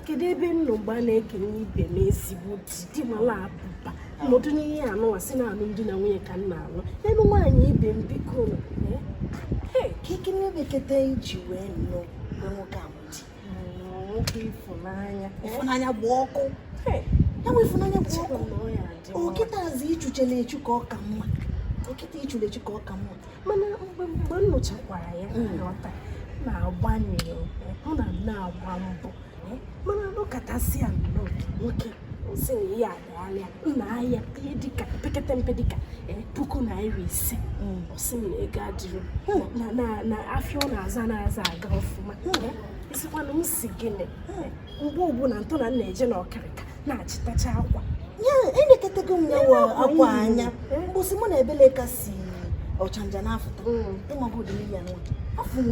Kedebe nnụgba na-ekene ibe n'ezigbo di mala abụba n'ọdụ n'ihe anụ asị na alụmdi na nwunye ka nna alụ elu nwaanyị ibe m biko kekene bekete iji wee nnọọ nwoke amụdi nwoke ịfụnanya bụ ọkụ ya bụ ịfụnanya bụ ọkụ okịtazi ichuchela echu ka ọ ka mma okịta ichule echu ka ọ ka mma mana mgbe m nụchakwara ya nghọta na-agbanyere hụ na na-agba mbọ mana n'ụkatasị a nnọọ nwoke osi na ihe adịgharịa nna ahịa ihe dịka pekete mpe dịka $5,000 osi na ego adịrị na afịa ọ na-aza aga ọfụma esikwana m si gịnị mgbe ugbu na ntụ na nna eje na ọkarịka na-achịtacha akwa ya eneketego m ya akwa anya mgbụsị mụ na ebele ka si ọchanja n'afụta ịmago ụdịrị ya nwa afọ m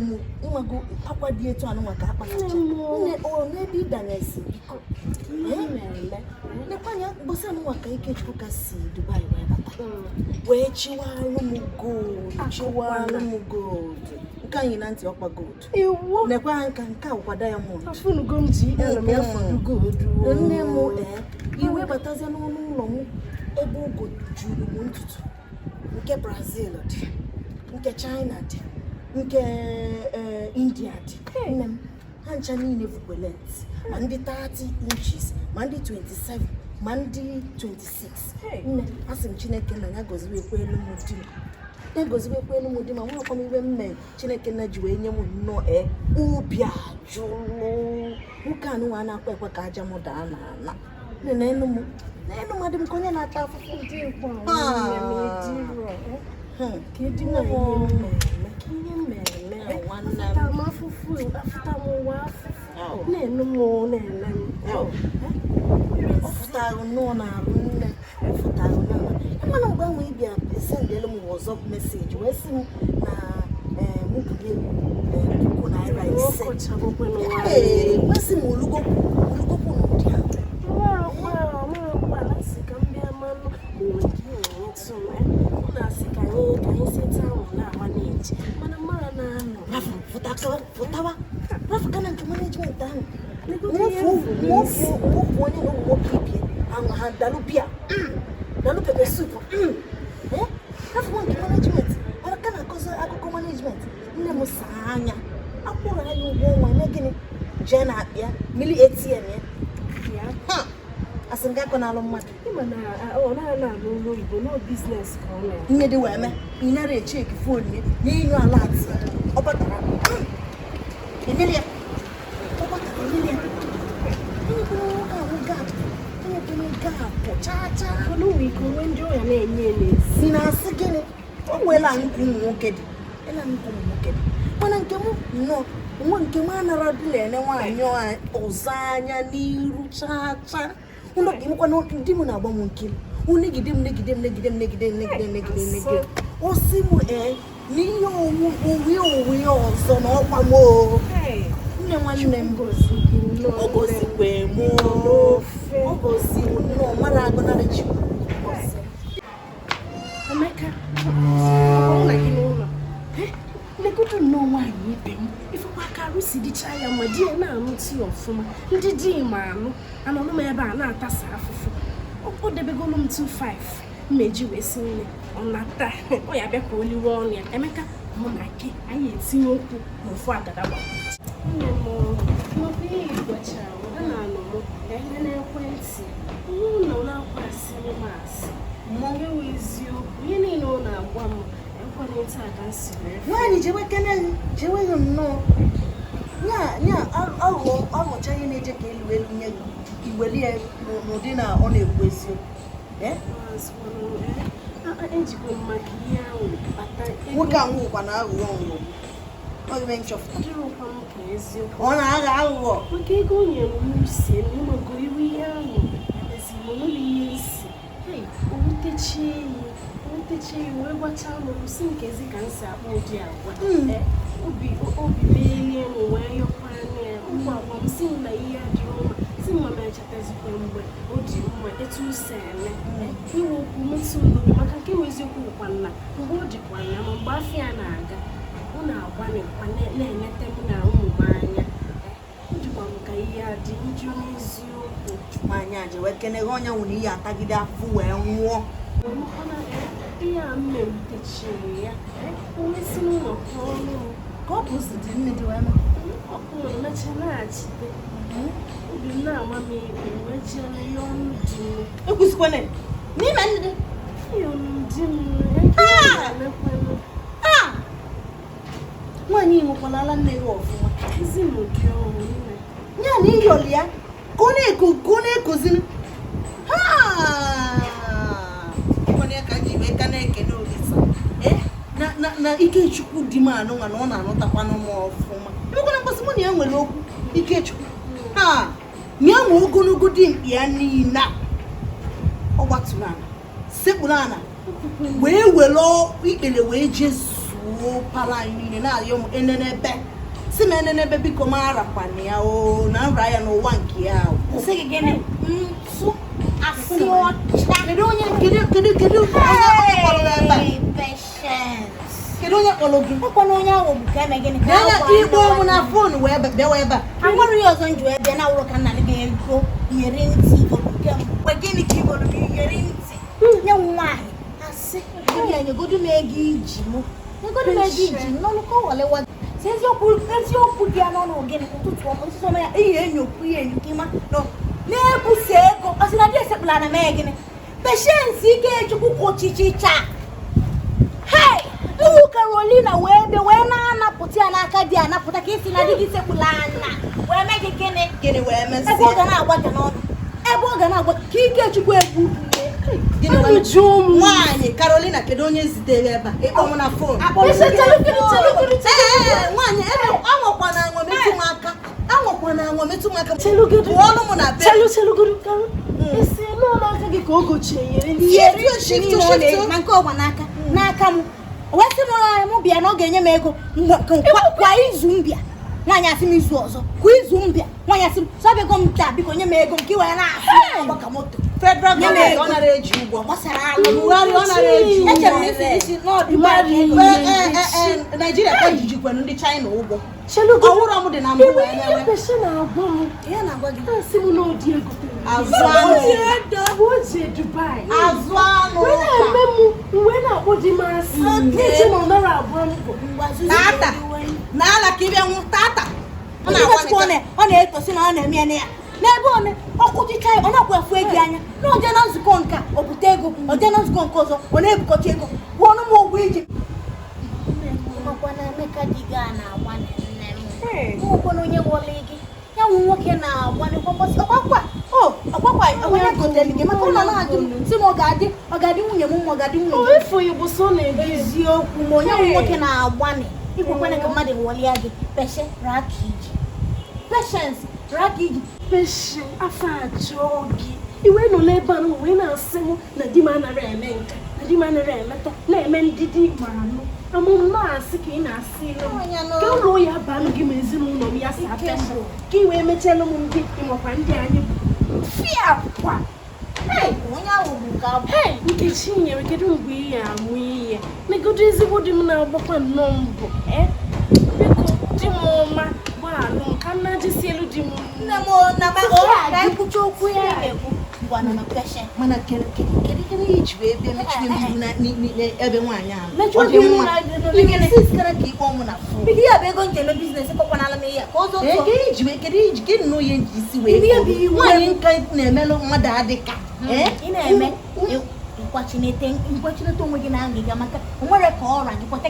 ịmago akwa dị etu anụ maka akpachacha nne n'ebe ịdanyesi biko nekwanya mgbụsị anụ maka Ikechukwu ka si Dubai wee bata wee chiwalụ m gold nke anyị na ntị ọkpa gold nekwa nka nke akwa diamond afụnugo m ji gold nne m iwe batazie n'ọnụ ụlọ m ebe ugo juru m ntutu nke Brazil dị nke China dị nke India dị nne m ha ncha niile bụkwa lens ma ndị 30 inches ma ndị 27 ma ndị 26 nne asị m Chineke na ya goziwekwa elu m di m na-egoziwekwa elu m di ma nwakwa m iwe mme Chineke na ji wee nye m nnọọ ubi ajụrụ nwoke anụnwa na-akwa ekwe ka aja m daa n'ala nne na elu mmadụ m ka onye na-ata afụfụ ọfụtarụ nnọọ na-arụ nne ọfụtarụ mana mgbe ahụ ịbịa sendelu m WhatsApp meseji wee sị m na mụ bunye $5,000 kwesị m olugokwu n'ụdị ahụ Rafukana nke management ahụ mwofu onye na nwoke ibie ahụ ha dalu pepe soup rafukana nke management aka na-akọzi akụkọ management nne m saa anya akwụrụ anya ụgwọ ọnwa eme gịnị jee na akpịa mili ATM ya asị m gakọ n'alụ mmadụ nne dị wee mee ị nara echeki fon ya n'inyu ala atị ọ batara Emilia si na-asị gịnị o nwela nkụ ụmụ nwoke dị mana nke m nnọọ nwa nke m anara dịla ene nwaanyị ọzọ anya n'iru chacha ụlọ gị nkwa di m na-agba m nkiri negide osi m n'ihe owuwe ya ọzọ n'ọkwa m nne nwanne m o gosikwe m o gosi nnọọ mara agụnarị chi Emeka na gị n'ụlọ legodo nnọọ nwaanyị ibe m ifekwa aka arụsi dịcha ya ma di ya na-anụti ọfụma ndị di ma anọnụ m ebe a na-atasa afụfụ o debegolu m 2.5 mmeji wee si nne ọ nata ọ ya bịa ka oliwe ọnụ ya Emeka mụ na gị anyị etinye okwu n'ofu agadagba nne m n'okwu ihe igwechara ụda na anọ m ihe na-ekwentị ihe ụlọ na-akwasị m asị mmọnwụ ewu eziokwu ihe niile ọ na-agwa m ekwentị a ka nsi nwaanyị jewe ya nnọọ ya ọmụcha ihe na-eje ka elu elu nye iweli ya n'ụdị na ọ na-ekwu eziokwu ejikwa maka ihe ahụ nwoke ahụ ụkwa na aghụghọ ọgụme nchọpụta ọ na-agha aghụghọ maka ego o nyere m si mmago iru ihe ahụ ezigbo n'ụlọ ihe isi owutechie ya wee gwachaa m si nkezi ka m si akpọ ụdị agwa obi meelie m wee yọkwa anya ya ụmụ agwa m si na ihe adịrị mma si mma m echetazikwa mgbe o ji mma etu o si eme iwe okwu metụ olu maka nke eziokwu bụkwa nna mgbe o jikwa ya ma mgbe afọ ya na-aga ọ na-agbanịkwa na-enete m na ụmụ m anya njikwa m ka ihe a dị nju n'eziokwu nwaanyị a ji wee keneghị onye nwere ihe atagide afụ wee nwụọ ihe a mmewutechiri ya onye si n'ụlọ ọrụ ka ọ bụ si dị nne dị wee ọ bụrụ mecha naghachite obi m na-ama m ikpe wee jere ya ọnụ dị m ekwusikwana n'ime ndị ihe ọnụ dị m ekwenụ nwaanyị nwekwalala nne ya ọfụma ezi m ụdị ọrụ ime ya na ịyọli ya ka ọ na-ekuziri ya ka ji wee ka na-ekene Olisa na Ikechukwu dị m anụnwa na ọ na-anụtakwanụ m ọfụma emekwana mkpọsị mụ na ya nwere okwu Ikechukwu ya nwe ogologo dị mkpi ya niile ọ gbatụrụ ala sekpụrụ ala wee were ikpere wee jezuo para anyị niile na-arịọ m enenebe si m enenebe biko m arakwana ya o na nra ya n'ụwa nke ya ntụ asị ọcha kedu onye kpọrọ gị ọkwana onye ahụ bụ ka eme gịnị ka igbo ọmụ na fon wee bịawa ebe a agwara ya ọzọ nji wee bịa na awụrụ ka nna gị ga-ego iyeri ntị obuke mgbe gịnị ka igoro gị iyeri ntị nye nwaanyị asị ya nyegodu m ego iji mụ nyegodu m ego iji m n'ọnụ ka ọ walewa si eziokwu dị ya n'ọnụ gịnị ụtụtụ ọma ụtụtụ ọma ya ihe enyokwu ya enyo ka ịma na-ebusi ego ọ sị na dị esekpụla na mee gịnị Patience Ikechukwu kwụchichicha ụmụ Carolina wee bịa wee na-anapụta ya n'aka dị anapụta ka isi na dị gị sekpụla anya wee mee gị gịnị wee mesị ebe ọ ga na-agba gị n'ọnụ ebe ọ ga na-agba ka Ikechukwu egbu nwaanyị Carolina kedu onye zitere ebe a ịkpọ m na fon nwaanyị ebe anwakwana anwa metụ m aka pụọnụ m na be isi n'ụlọ aka gị ka o gochie na nke ọgba n'aka m wee sị m m bịa na ọ ga-enye m ego kwa izu mbịa nwaanyị asị m izu ọzọ kwa izu mbịa nwaanyị asị m sọbego m taa biko nye m ego nke wee na-asụ ọgbaka moto federal gọọmenti ọ nara eji ụgwọ gbasara Buhari ọ nara eji ụgwọ echere m isi n'ọdụ Naijiria ka jijikwanụ ndị China ụgwọ ọhụrụ m dị na mbụ wee na-enwe ihe na-agwa gị asị m n'ụdị ego azụ anụ Dubai azụ anụ wee na-akpọ di m asị na-eche na ọ nara abụọ mbọ tata n'ala ka ịbịa nwụ tata ọ na-etosi na ọ na-eme ya n'ebe one ọkụchicha ya ọ na-akwa efu ego anya na oje na nzukọ nka o bute ego oje na nzukọ nke ọzọ ọ na-ebukọcha ego kwụọnụ m ụgwọ iji Emeka di gị a na-agba nne m nwekwana onye wọle gị ya nwụ nwoke na-agba ọgbakwa onye gotere gị maka ụlọ na-ajụ m si m ọ ga-adị nwunye m ma ọ ga-adị nwunye m eziokwu ma onye nwụ nwoke na-agbani ikwekwana ka mmadụ wọle ya gị Patience raka iji peshe afọ ajọọ gị iwe nọ n'ebe a wee na-asị m na di m anara eme nka na di m anara emeta na-eme ndidi igbo anụ amụm na-asị ka ị na-asị ilu ka ụlọ ya banụ gị ma ezinụlọ m ya si apịa ka ị wee mechalụ m ndị ịmakwa ndị anyị fiakwa onye ahụ bụ ka Nkechi nyere kedu mgbe ị ya amụ ihe negodo ezigbo di m na-agbakwa nnọọ mbọ biko di m ọma gbaalụ nka nna jisi elu di m nne m na ekwucha okwu ya na-ekwu ngwana na peshe mana kedu iji wee bịa mechie m ebe nwaanyị ahụ ọ dị mma sikara ka ikpe ọmụ na fon bido ya bụ ego njeme biznes kọkwanala m ya ka ọzọ kedu na onye ji isi wee nwaanyị nka na-emelụ mmadụ adịka ị na-eme nkwachinete onwe gị na ngịga maka o nwere ka ọra gị kweta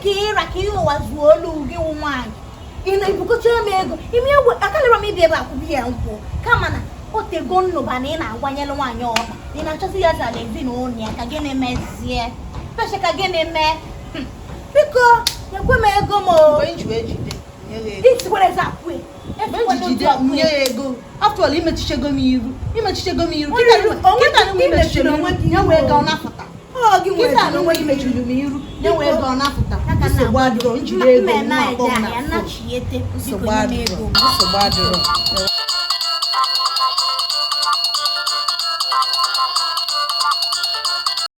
ka ịra ka ihe ụwa zuo olu gị wụ nwaanyị ị na-ebukọcha m ego ime egwe akalịrọ m ibi ebe akwụbi ya nkwụ kama na otego nnụba na ị na-agwanyelụ nwaanyị ọba ị na-achọzi ya zara ezinụlọ ya ka gịnị mezie peshe ka gịnị mee biko nyekwe m ego m isikwerezi akwụ nye ya ego afọ ọla imechichego m iru kịta na mechiri onwe gị nye wee ego ọ na-apụta kịta na onwe gị mechiri m iru nye wee ego ọ na-apụta nsogbu adịrọ njiri ego na-akpọ m na nsogbu adịrọ